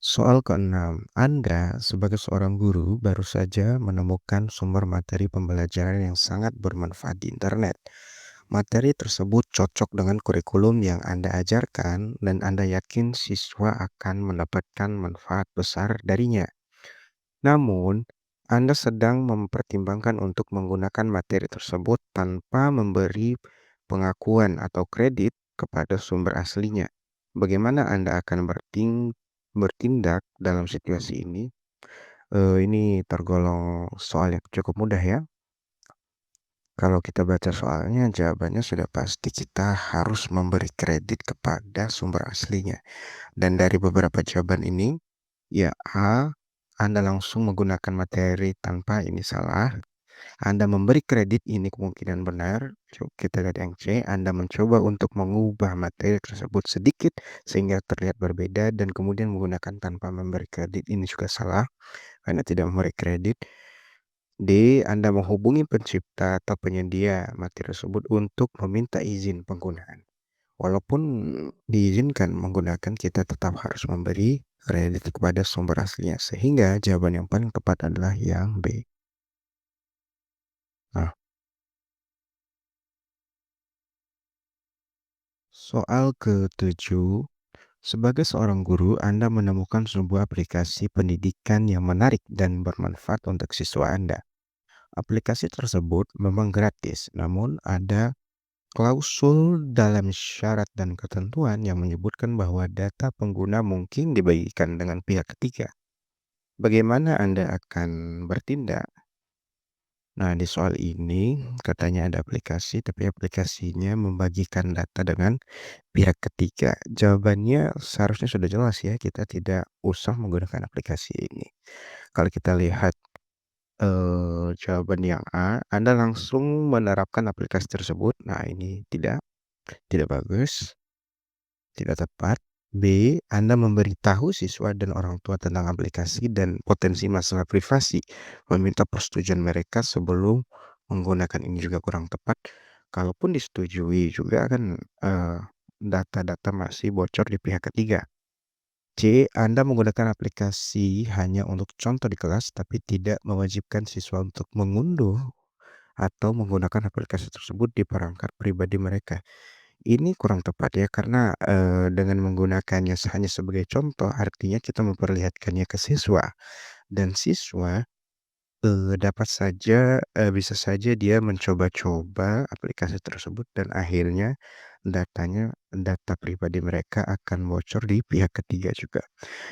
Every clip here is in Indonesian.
Soal keenam, Anda sebagai seorang guru baru saja menemukan sumber materi pembelajaran yang sangat bermanfaat di internet. Materi tersebut cocok dengan kurikulum yang Anda ajarkan dan Anda yakin siswa akan mendapatkan manfaat besar darinya. Namun, Anda sedang mempertimbangkan untuk menggunakan materi tersebut tanpa memberi pengakuan atau kredit kepada sumber aslinya. Bagaimana Anda akan bertindak dalam situasi ini? Ini tergolong soal yang cukup mudah ya. Kalau kita baca soalnya, jawabannya sudah pasti kita harus memberi kredit kepada sumber aslinya. Dan dari beberapa jawaban ini, ya A, Anda langsung menggunakan materi tanpa ini salah. Anda memberi kredit ini kemungkinan benar. Coba kita lihat yang C, Anda mencoba untuk mengubah materi tersebut sedikit sehingga terlihat berbeda dan kemudian menggunakan tanpa memberi kredit ini juga salah karena tidak memberi kredit. D, Anda menghubungi pencipta atau penyedia materi tersebut untuk meminta izin penggunaan. Walaupun diizinkan menggunakan, kita tetap harus memberi kredit kepada sumber aslinya. Sehingga jawaban yang paling tepat adalah yang B. Nah, soal ke-7, sebagai seorang guru, Anda menemukan sebuah aplikasi pendidikan yang menarik dan bermanfaat untuk siswa Anda. Aplikasi tersebut memang gratis, namun ada klausul dalam syarat dan ketentuan yang menyebutkan bahwa data pengguna mungkin dibagikan dengan pihak ketiga. Bagaimana Anda akan bertindak? Nah, di soal ini katanya ada aplikasi, tapi aplikasinya membagikan data dengan pihak ketiga. Jawabannya seharusnya sudah jelas ya, kita tidak usah menggunakan aplikasi ini. Kalau kita lihat jawaban yang A, Anda langsung menerapkan aplikasi tersebut. Nah, ini tidak bagus, tidak tepat. B, Anda memberitahu siswa dan orang tua tentang aplikasi dan potensi masalah privasi, meminta persetujuan mereka sebelum menggunakan ini juga kurang tepat. Kalaupun disetujui juga kan data-data masih bocor di pihak ketiga. C, Anda menggunakan aplikasi hanya untuk contoh di kelas, tapi tidak mewajibkan siswa untuk mengunduh atau menggunakan aplikasi tersebut di perangkat pribadi mereka. Ini kurang tepat ya, karena dengan menggunakannya hanya sebagai contoh, artinya kita memperlihatkannya ke siswa, dan siswa bisa saja dia mencoba-coba aplikasi tersebut dan akhirnya data pribadi mereka akan bocor di pihak ketiga juga.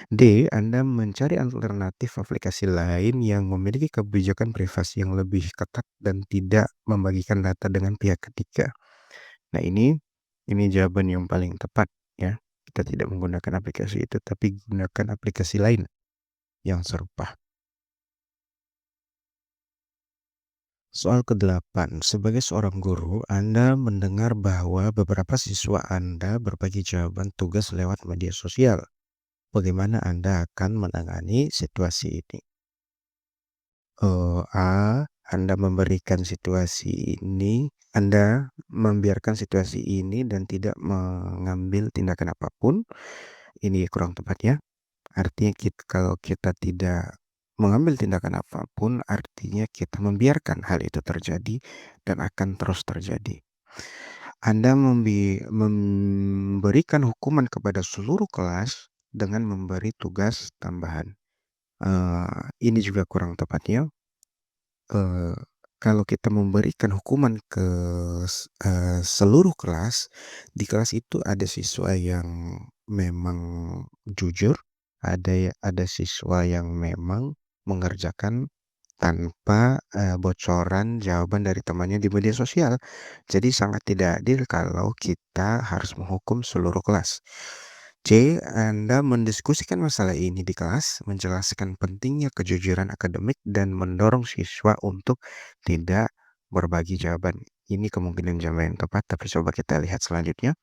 D, Anda mencari alternatif aplikasi lain yang memiliki kebijakan privasi yang lebih ketat dan tidak membagikan data dengan pihak ketiga. Nah, ini jawaban yang paling tepat ya. Kita tidak menggunakan aplikasi itu, tapi gunakan aplikasi lain yang serupa. Soal ke-8, sebagai seorang guru, Anda mendengar bahwa beberapa siswa Anda berbagi jawaban tugas lewat media sosial. Bagaimana Anda akan menangani situasi ini? A, Anda memberikan situasi ini Anda membiarkan situasi ini dan tidak mengambil tindakan apapun. Ini kurang tepat ya. Artinya kalau kita tidak mengambil tindakan apapun, artinya kita membiarkan hal itu terjadi dan akan terus terjadi. Anda memberikan hukuman kepada seluruh kelas dengan memberi tugas tambahan. Ini juga kurang tepat ya. Eee, kalau kita memberikan hukuman ke seluruh kelas, di kelas itu ada siswa yang memang jujur, ada siswa yang memang mengerjakan tanpa, bocoran jawaban dari temannya di media sosial. Jadi sangat tidak adil kalau kita harus menghukum seluruh kelas. C, Anda mendiskusikan masalah ini di kelas, menjelaskan pentingnya kejujuran akademik dan mendorong siswa untuk tidak berbagi jawaban. Ini kemungkinan jawaban yang tepat, tapi coba kita lihat selanjutnya.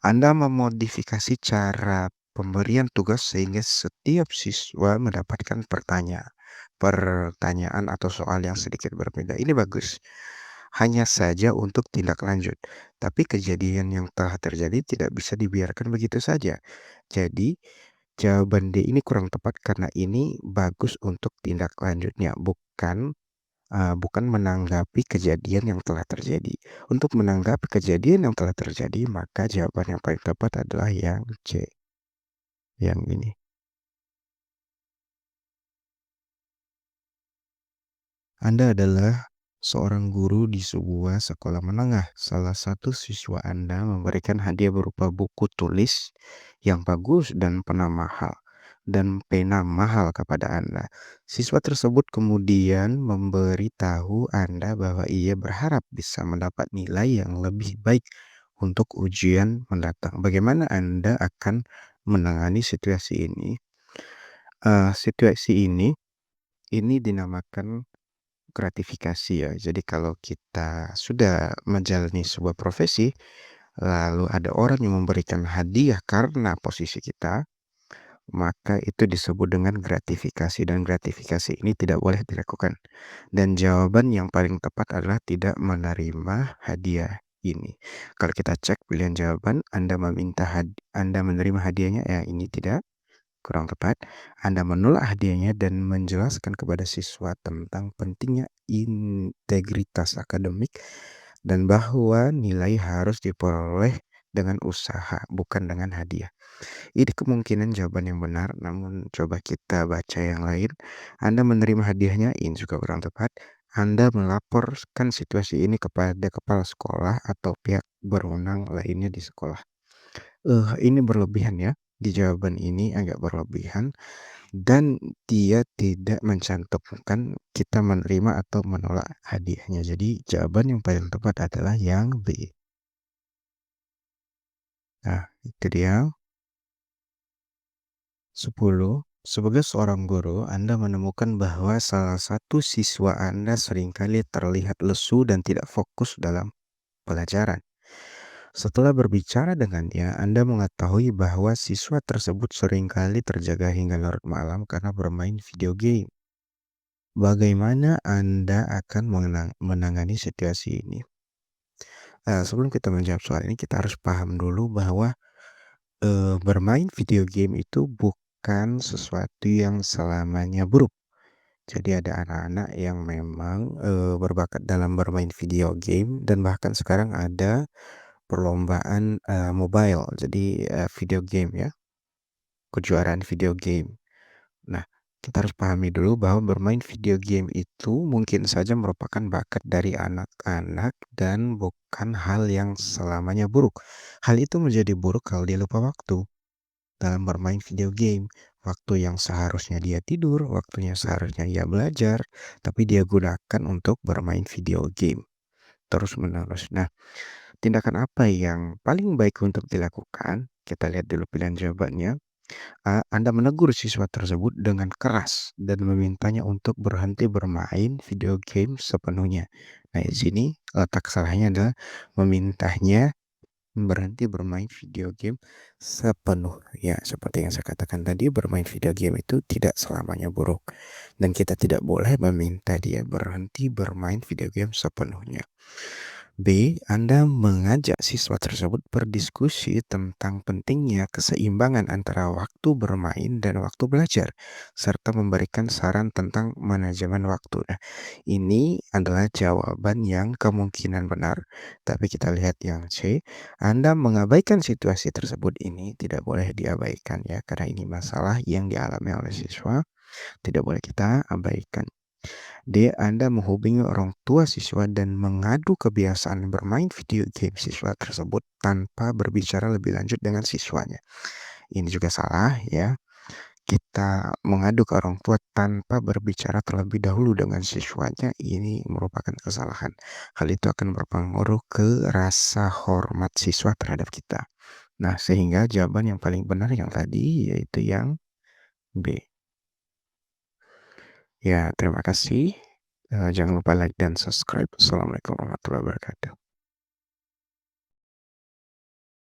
Anda memodifikasi cara pemberian tugas sehingga setiap siswa mendapatkan pertanyaan atau soal yang sedikit berbeda. Ini bagus. Hanya saja untuk tindak lanjut. Tapi kejadian yang telah terjadi tidak bisa dibiarkan begitu saja. Jadi, jawaban D ini kurang tepat karena ini bagus untuk tindak lanjutnya, bukan menanggapi kejadian yang telah terjadi. Untuk menanggapi kejadian yang telah terjadi, maka jawaban yang paling tepat adalah yang C, yang ini. Anda adalah seorang guru di sebuah sekolah menengah. Salah satu siswa Anda memberikan hadiah berupa buku tulis yang bagus dan pena mahal kepada Anda. Siswa tersebut kemudian memberitahu Anda bahwa ia berharap bisa mendapat nilai yang lebih baik untuk ujian mendatang. Bagaimana Anda akan menangani situasi ini? Situasi ini dinamakan gratifikasi ya. Jadi kalau kita sudah menjalani sebuah profesi, lalu ada orang yang memberikan hadiah karena posisi kita, maka itu disebut dengan gratifikasi dan gratifikasi ini tidak boleh dilakukan. Dan jawaban yang paling tepat adalah tidak menerima hadiah ini. Kalau kita cek pilihan jawaban, Anda menerima hadiahnya, ya ini tidak. Kurang tepat, Anda menolak hadiahnya dan menjelaskan kepada siswa tentang pentingnya integritas akademik dan bahwa nilai harus diperoleh dengan usaha, bukan dengan hadiah. Ini kemungkinan jawaban yang benar, namun coba kita baca yang lain. Anda menerima hadiahnya, ini juga kurang tepat. Anda melaporkan situasi ini kepada kepala sekolah atau pihak berwenang lainnya di sekolah. Ini berlebihan ya. Di jawaban ini agak berlebihan dan dia tidak mencantumkan kita menerima atau menolak hadiahnya. Jadi jawaban yang paling tepat adalah yang B. Nah, itu dia. 10. Sebagai seorang guru, Anda menemukan bahwa salah satu siswa Anda seringkali terlihat lesu dan tidak fokus dalam pelajaran. Setelah berbicara dengannya, Anda mengetahui bahwa siswa tersebut seringkali terjaga hingga larut malam karena bermain video game. Bagaimana Anda akan menangani situasi ini? Sebelum kita menjawab soal ini, kita harus paham dulu bahwa bermain video game itu bukan sesuatu yang selamanya buruk. Jadi ada anak-anak yang memang berbakat dalam bermain video game dan bahkan sekarang ada perlombaan mobile, jadi video game ya, kejuaraan video game. Nah, kita harus pahami dulu bahwa bermain video game itu mungkin saja merupakan bakat dari anak-anak dan bukan hal yang selamanya buruk. Hal itu menjadi buruk kalau dia lupa waktu dalam bermain video game. Waktu yang seharusnya dia tidur, waktunya seharusnya dia belajar, tapi dia gunakan untuk bermain video game terus-menerus. Nah, tindakan apa yang paling baik untuk dilakukan? Kita lihat dulu pilihan jawabannya. Anda menegur siswa tersebut dengan keras dan memintanya untuk berhenti bermain video game sepenuhnya. Nah, di sini letak salahnya adalah memintanya berhenti bermain video game sepenuhnya. Seperti yang saya katakan tadi, bermain video game itu tidak selamanya buruk. Dan kita tidak boleh meminta dia berhenti bermain video game sepenuhnya. B. Anda mengajak siswa tersebut berdiskusi tentang pentingnya keseimbangan antara waktu bermain dan waktu belajar, serta memberikan saran tentang manajemen waktu. Nah, ini adalah jawaban yang kemungkinan benar, tapi kita lihat yang C. Anda mengabaikan situasi tersebut, ini tidak boleh diabaikan ya, karena ini masalah yang dialami oleh siswa, tidak boleh kita abaikan. D. Anda menghubungi orang tua siswa dan mengadu kebiasaan bermain video game siswa tersebut tanpa berbicara lebih lanjut dengan siswanya. Ini juga salah ya. Kita mengadu ke orang tua tanpa berbicara terlebih dahulu dengan siswanya, ini merupakan kesalahan. Hal itu akan berpengaruh ke rasa hormat siswa terhadap kita. Nah, sehingga jawaban yang paling benar yang tadi yaitu yang B. Ya, terima kasih. Jangan lupa like dan subscribe. Assalamualaikum warahmatullahi wabarakatuh.